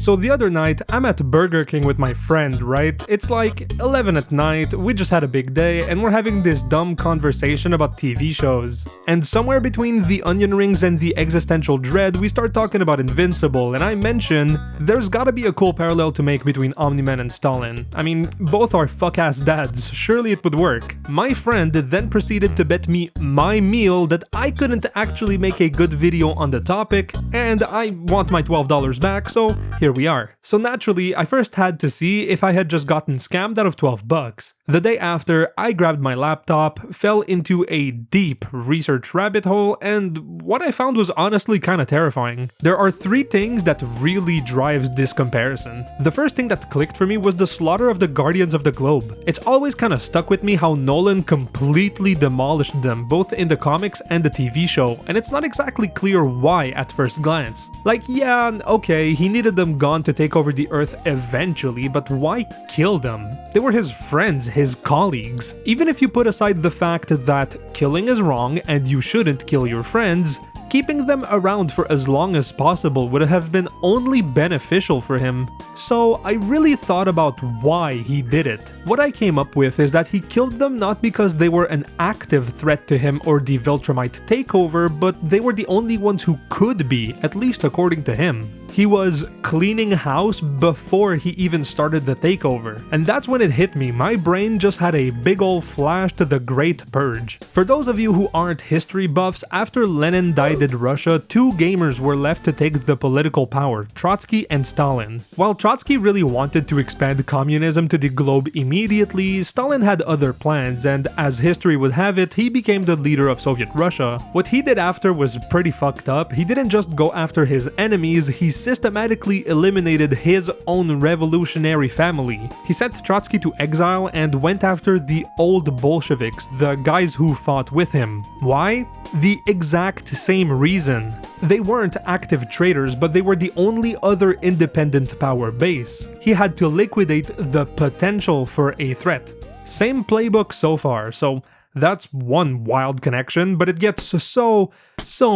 So the other night, I'm at Burger King with my friend, right? It's like 11 at night, we just had a big day, and we're having this dumb conversation about TV shows. And somewhere between the onion rings and the existential dread, we start talking about Invincible, and I mention there's gotta be a cool parallel to make between Omni-Man and Stalin. I mean, both are fuck-ass dads, surely it would work. My friend then proceeded to bet me my meal that I couldn't actually make a good video on the topic, and I want my $12 back, so here we are. So naturally, I first had to see if I had just gotten scammed out of 12 bucks. The day after, I grabbed my laptop, fell into a deep research rabbit hole, and what I found was honestly kinda terrifying. There are three things that really drives this comparison. The first thing that clicked for me was the slaughter of the Guardians of the Globe. It's always kinda stuck with me how Nolan completely demolished them, both in the comics and the TV show, and it's not exactly clear why at first glance. Like, yeah, okay, he needed them gone to take over the Earth eventually, but why kill them? They were his friends, his colleagues. Even if you put aside the fact that killing is wrong and you shouldn't kill your friends, keeping them around for as long as possible would have been only beneficial for him. So I really thought about why he did it. What I came up with is that he killed them not because they were an active threat to him or the Viltrumite takeover, but they were the only ones who could be, at least according to him. He was cleaning house before he even started the takeover. And that's when it hit me, my brain just had a big ol' flash to the Great Purge. For those of you who aren't history buffs, after Lenin died in Russia, two gamers were left to take the political power, Trotsky and Stalin. While Trotsky really wanted to expand communism to the globe immediately, Stalin had other plans, and as history would have it, he became the leader of Soviet Russia. What he did after was pretty fucked up. He didn't just go after his enemies, he systematically eliminated his own revolutionary family. He sent Trotsky to exile and went after the old Bolsheviks, the guys who fought with him. Why? The exact same reason. They weren't active traitors, but they were the only other independent power base. He had to liquidate the potential for a threat. Same playbook so far, so that's one wild connection, but it gets so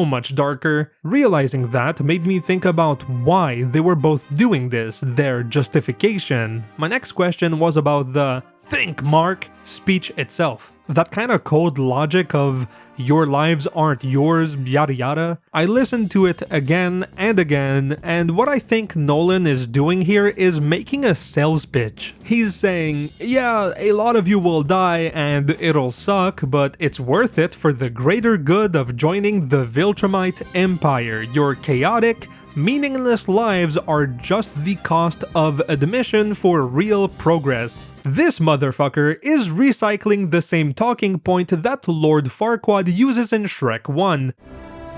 much darker. Realizing that made me think about why they were both doing this, their justification. My next question was about the "think, Mark" speech itself. That kind of cold logic of "your lives aren't yours, yada yada." I listened to it again and again, and what I think Nolan is doing here is making a sales pitch. He's saying, yeah, a lot of you will die and it'll suck, but it's worth it for the greater good of joining the Viltrumite Empire. Your chaotic, meaningless lives are just the cost of admission for real progress. This motherfucker is recycling the same talking point that Lord Farquaad uses in Shrek 1.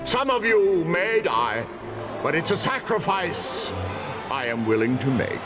Some of you may die, but it's a sacrifice I am willing to make.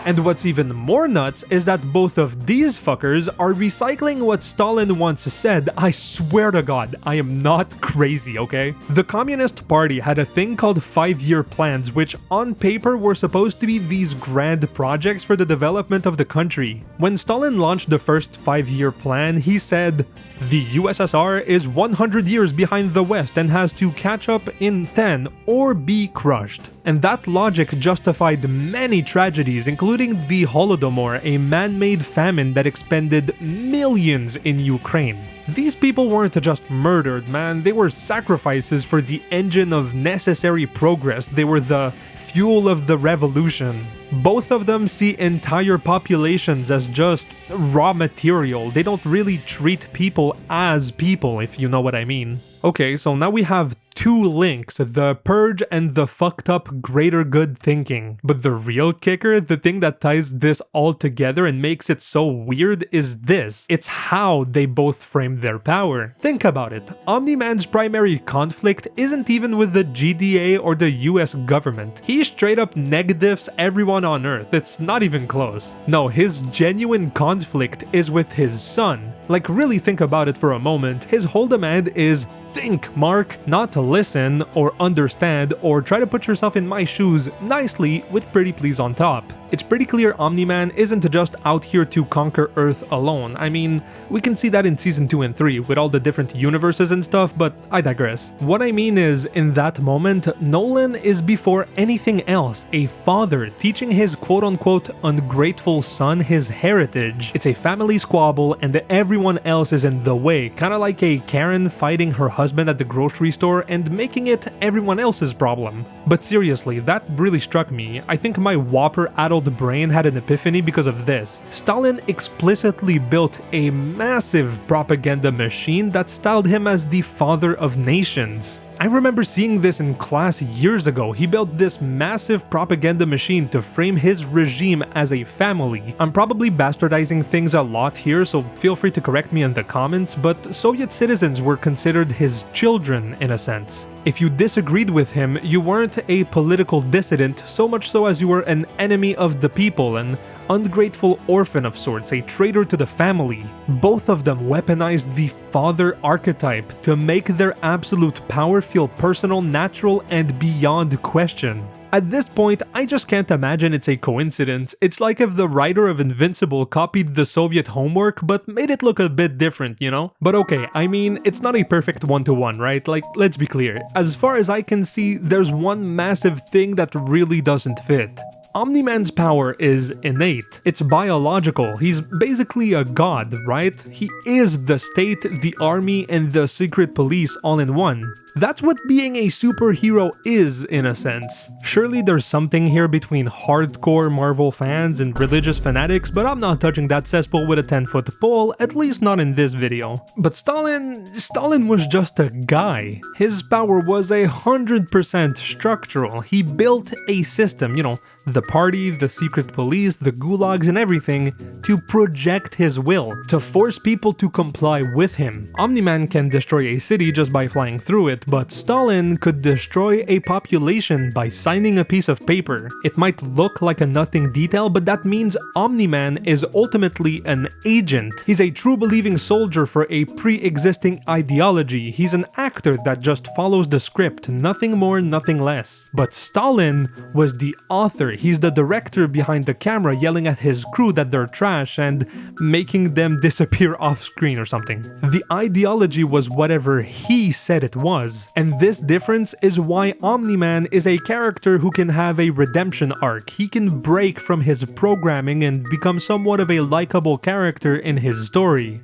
And what's even more nuts is that both of these fuckers are recycling what Stalin once said. I swear to God, I am not crazy, okay? The Communist Party had a thing called 5-year plans, which on paper were supposed to be these grand projects for the development of the country. When Stalin launched the first 5-year plan, he said, "The USSR is 100 years behind the West and has to catch up in 10 or be crushed." And that logic justified many tragedies, including the Holodomor, a man-made famine that expended millions in Ukraine. These people weren't just murdered, man, they were sacrifices for the engine of necessary progress. They were the fuel of the revolution. Both of them see entire populations as just raw material. They don't really treat people as people, if you know what I mean. Okay, so now we have two links, the Purge and the fucked up greater good thinking. But the real kicker, the thing that ties this all together and makes it so weird is this. It's how they both frame their power. Think about it. Omni-Man's primary conflict isn't even with the GDA or the US government. He straight up negatives everyone on Earth. It's not even close. No, his genuine conflict is with his son. Like, really think about it for a moment. His whole demand is think, Mark, not to listen or understand or try to put yourself in my shoes nicely with pretty please on top. It's pretty clear Omni-Man isn't just out here to conquer Earth alone. I mean, we can see that in season 2 and 3 with all the different universes and stuff, but I digress. What I mean is, in that moment, Nolan is before anything else a father teaching his quote-unquote ungrateful son his heritage. It's a family squabble and everyone else is in the way, kinda like a Karen fighting her husband at the grocery store and making it everyone else's problem. But seriously, that really struck me. I think my whopper adult brain had an epiphany because of this. Stalin explicitly built a massive propaganda machine that styled him as the father of nations. I remember seeing this in class years ago. He built this massive propaganda machine to frame his regime as a family. I'm probably bastardizing things a lot here, so feel free to correct me in the comments, but Soviet citizens were considered his children in a sense. If you disagreed with him, you weren't a political dissident so much so as you were an enemy of the people, an ungrateful orphan of sorts, a traitor to the family. Both of them weaponized the father archetype to make their absolute power feel personal, natural, and beyond question. At this point, I just can't imagine it's a coincidence. It's like if the writer of Invincible copied the Soviet homework but made it look a bit different, you know? But okay, I mean, it's not a perfect one-to-one, right? Like, let's be clear. As far as I can see, there's one massive thing that really doesn't fit. Omni-Man's power is innate. It's biological. He's basically a god, right? He is the state, the army, and the secret police all in one. That's what being a superhero is, in a sense. Surely there's something here between hardcore Marvel fans and religious fanatics, but I'm not touching that cesspool with a 10-foot pole, at least not in this video. But Stalin was just a guy. His power was 100% structural. He built a system, you know, the party, the secret police, the gulags and everything, to project his will, to force people to comply with him. Omni-Man can destroy a city just by flying through it, but Stalin could destroy a population by signing a piece of paper. It might look like a nothing detail, but that means Omni-Man is ultimately an agent. He's a true believing soldier for a pre-existing ideology. He's an actor that just follows the script, nothing more, nothing less. But Stalin was the author. He's the director behind the camera yelling at his crew that they're trash and making them disappear off screen or something. The ideology was whatever he said it was. And this difference is why Omni-Man is a character who can have a redemption arc. He can break from his programming and become somewhat of a likable character in his story.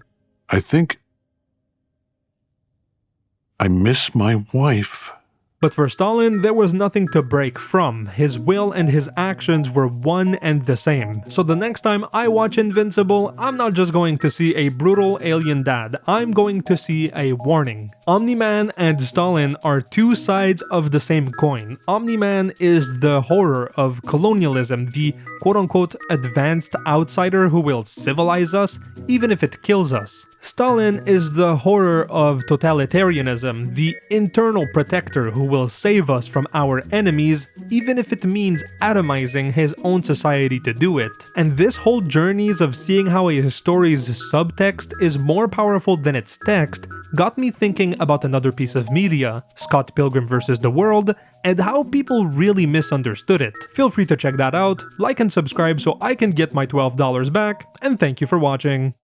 I think I miss my wife. But for Stalin, there was nothing to break from. His will and his actions were one and the same. So the next time I watch Invincible, I'm not just going to see a brutal alien dad, I'm going to see a warning. Omni-Man and Stalin are two sides of the same coin. Omni-Man is the horror of colonialism, the quote-unquote advanced outsider who will civilize us, even if it kills us. Stalin is the horror of totalitarianism, the internal protector who will save us from our enemies, even if it means atomizing his own society to do it. And this whole journeys of seeing how a story's subtext is more powerful than its text got me thinking about another piece of media, Scott Pilgrim vs. the World, and how people really misunderstood it. Feel free to check that out, like and subscribe so I can get my $12 back, and thank you for watching.